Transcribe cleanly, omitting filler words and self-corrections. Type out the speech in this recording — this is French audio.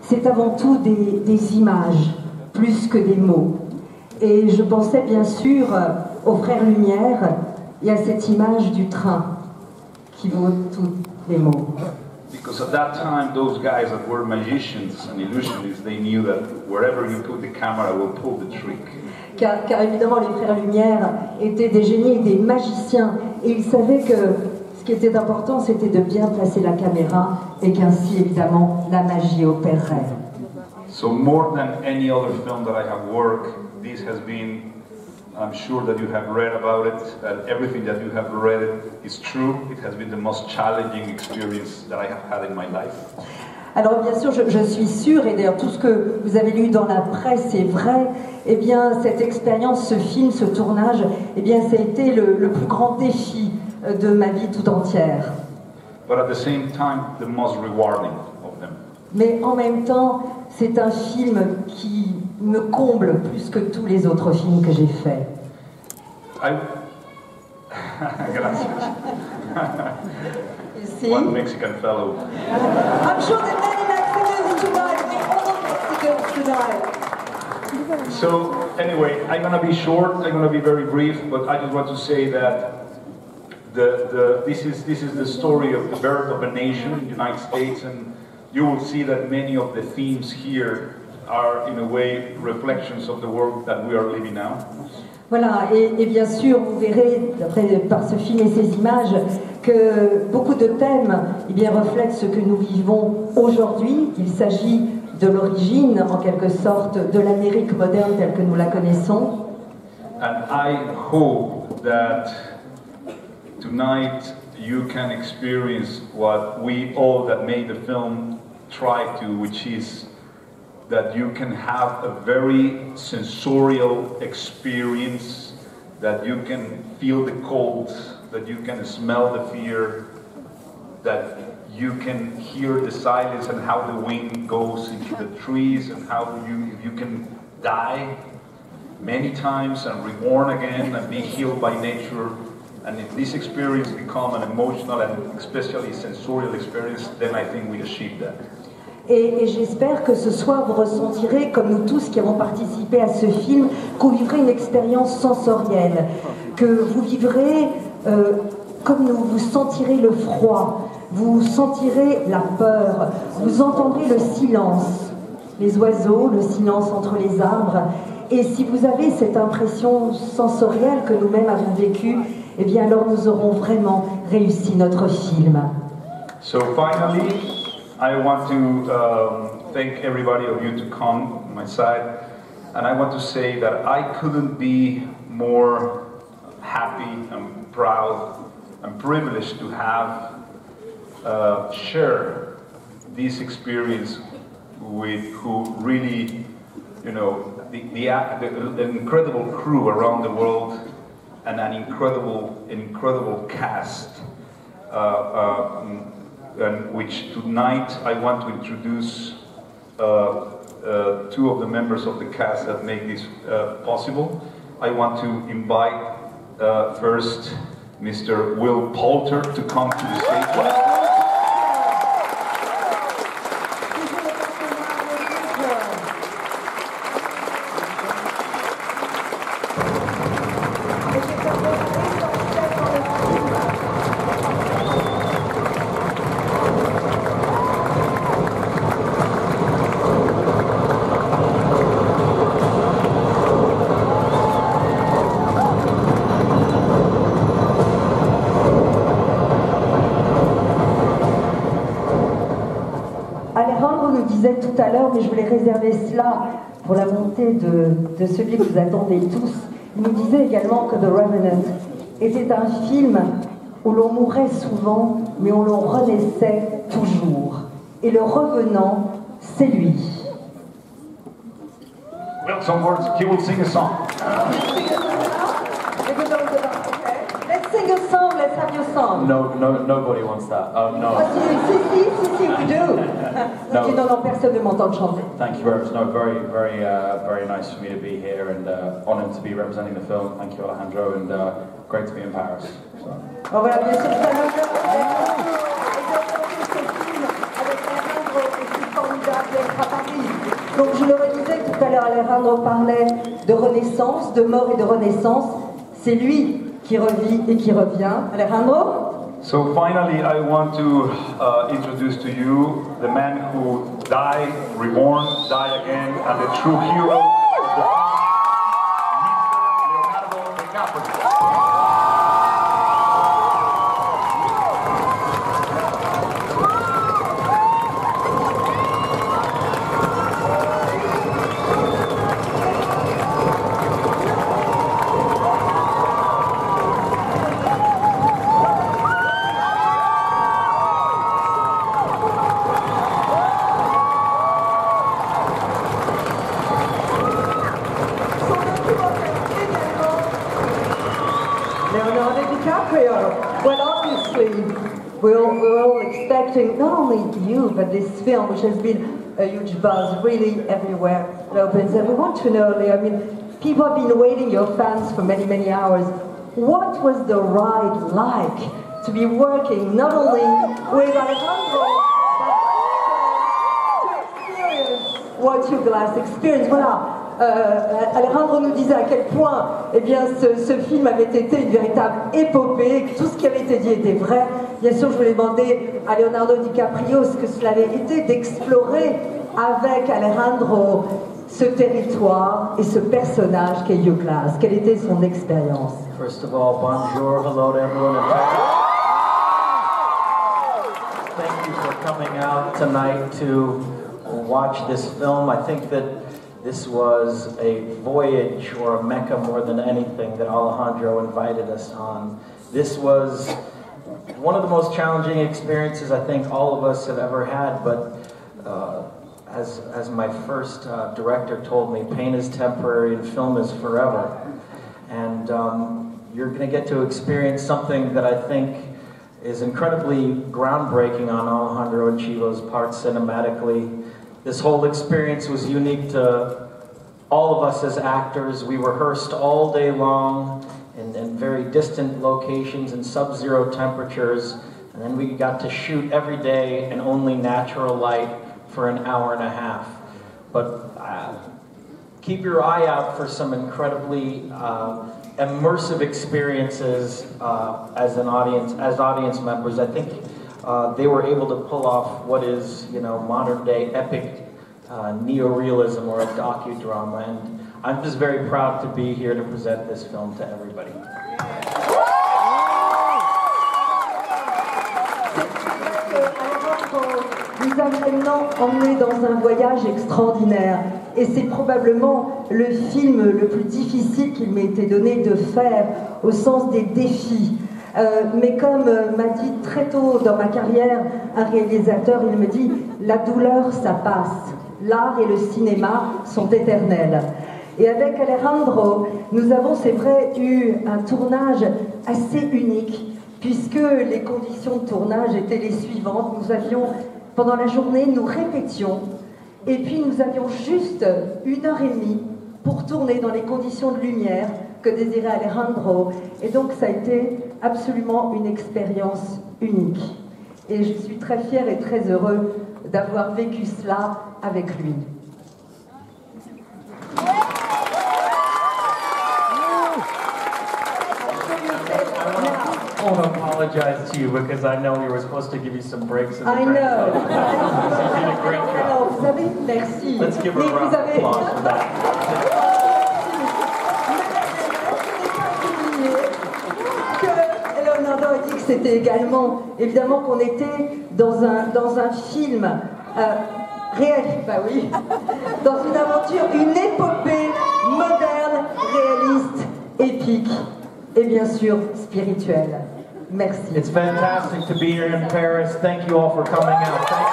c'est avant tout des images, plus que des mots. Et je pensais bien sûr aux Frères Lumière et à cette image du train qui vaut tous les mots. Because at that time, those guys that were magicians and illusionists, they knew that wherever you put the camera will pull the trick. Car évidemment, les Frères Lumière étaient des génies et des magiciens, et ils savaient que ce qui était important, c'était de bien placer la caméra, et qu'ainsi, évidemment, la magie opérerait. So more than any other film that I have worked, this has been, I'm sure that you have read about it, and everything that you have read is true. It has been the most challenging experience that I have had in my life. Alors bien sûr, je suis sûre, et d'ailleurs tout ce que vous avez lu dans la presse est vrai, eh bien cette expérience, ce film, ce tournage, eh bien ça a été le plus grand défi de ma vie tout entière. But at the same time, the most rewarding of them. Mais en même temps, c'est un film qui me comble plus que tous les autres films que j'ai faits. Gracias. One Mexican fellow. I'm sure that many Mexicans tonight, all Mexicans tonight. So anyway, I'm going to be short. I'm going to be very brief, but I just want to say that this is the story of the birth of a nation in the United States, and you will see that many of the themes here are in a way reflections of the world that we are living now. Voilà, et bien sûr, vous verrez, par ce film et ces images, que beaucoup de thèmes eh bien, reflètent ce que nous vivons aujourd'hui. Il s'agit de l'origine, en quelque sorte, de l'Amérique moderne telle que nous la connaissons. And I hope that tonight you can experience what we all that made the film try to, which is that you can have a very sensorial experience, that you can feel the cold, that you can smell the fear, that you can hear the silence and how the wind goes into the trees, and how you can die many times and reborn again and be healed by nature. And if this experience become an emotional and especially sensorial experience, then I think we achieved that. Et j'espère que ce soir vous ressentirez, comme nous tous qui avons participé à ce film, que vous vivrez une expérience sensorielle, que vous vivrez comme vous sentirez le froid, vous sentirez la peur, vous entendrez le silence, les oiseaux, le silence entre les arbres. Et si vous avez cette impression sensorielle que nous-mêmes avons vécue, eh bien alors nous aurons vraiment réussi notre film. So finally, I want to thank everybody of you to come on my side, and I want to say that I couldn't be more happy and proud and privileged to have share this experience with who really, you know, the incredible crew around the world and an incredible cast. And which tonight I want to introduce two of the members of the cast that make this possible. I want to invite first Mr. Will Poulter to come to the stage. Tout à l'heure, mais je voulais réserver cela pour la montée de celui que vous attendez tous. Il nous disait également que The Revenant était un film où l'on mourait souvent, mais où l'on renaissait toujours. Et le revenant, c'est lui. Well, some words, he will sing a song. Let's sing a song, let's have your song. No, nobody wants that. No. Si, we do. No. Non, personne ne m'entend chanter. Thank you very much. No, very nice for me to be here and honoured to be representing the film. Thank you, Alejandro, and great to be in Paris. So. Bon, voilà, bien sûr, c'est un honneur. Et de ce film avec Alejandro, c'est formidable d'être à Paris. Donc je le redisais tout à l'heure, Alejandro parlait de renaissance, de mort et de renaissance. C'est lui qui revit et qui revient. Alejandro? So finally, I want to introduce to you the man who died, reborn, died again, and the true hero of the film, Mr. Leonardo DiCaprio. Leonardo DiCaprio. Well, obviously, we're all expecting not only you, but this film, which has been a huge buzz really everywhere it opens. And we want to know, Leo, I mean, people have been waiting, your fans, for many, many hours. What was the ride like to be working not only with Alejandro, but also to experience what you guys experienced? Voilà. Alejandro nous disait à quel point eh bien, ce film avait été une véritable épopée, que tout ce qui avait été dit était vrai. Bien sûr, je voulais demander à Leonardo DiCaprio ce que cela avait été d'explorer avec Alejandro ce territoire et ce personnage qu'est Hugh Glass. Quelle était son expérience? First of all, bonjour, hello to everyone in Paris. Thank you for coming out tonight to watch this film. I think that this was a voyage or a Mecca more than anything that Alejandro invited us on. This was one of the most challenging experiences I think all of us have ever had, but as my first director told me, pain is temporary and film is forever. And you're going to get to experience something that I think is incredibly groundbreaking on Alejandro and Chivo's part cinematically. This whole experience was unique to all of us as actors. We rehearsed all day long in very distant locations in sub-zero temperatures, and then we got to shoot every day in only natural light for an hour and a half. But keep your eye out for some incredibly immersive experiences as audience members. I think they were able to pull off what is, modern day epic neorealism or a docudrama, and I'm just very proud to be here to present this film to everybody. Nous a vraiment emmenés dans un voyage extraordinaire, et c'est probablement le film le plus difficile qu'il m'ait été donné de faire au sens des défis. Mais comme m'a dit très tôt dans ma carrière un réalisateur, il me dit « la douleur, ça passe, l'art et le cinéma sont éternels ». Et avec Alejandro, nous avons, c'est vrai, eu un tournage assez unique, puisque les conditions de tournage étaient les suivantes. Nous avions, pendant la journée, nous répétions, et puis nous avions juste 1h30 pour tourner dans les conditions de lumière que désirait Alejandro. Et donc ça a été absolument une expérience unique. Et je suis très fière et très heureux d'avoir vécu cela avec lui. I want to apologize to you because I know we were supposed to give you some breaks in the I know. You did a great job. Alors, vous savez, merci. Let's give her a round of applause for that. Leonardo a dit que c'était également, évidemment, qu'on était dans un film réel, bah oui, dans une aventure, une épopée moderne, réaliste, épique et bien sûr spirituelle. Merci. It's fantastic to be here in Paris. Thank you all for coming out.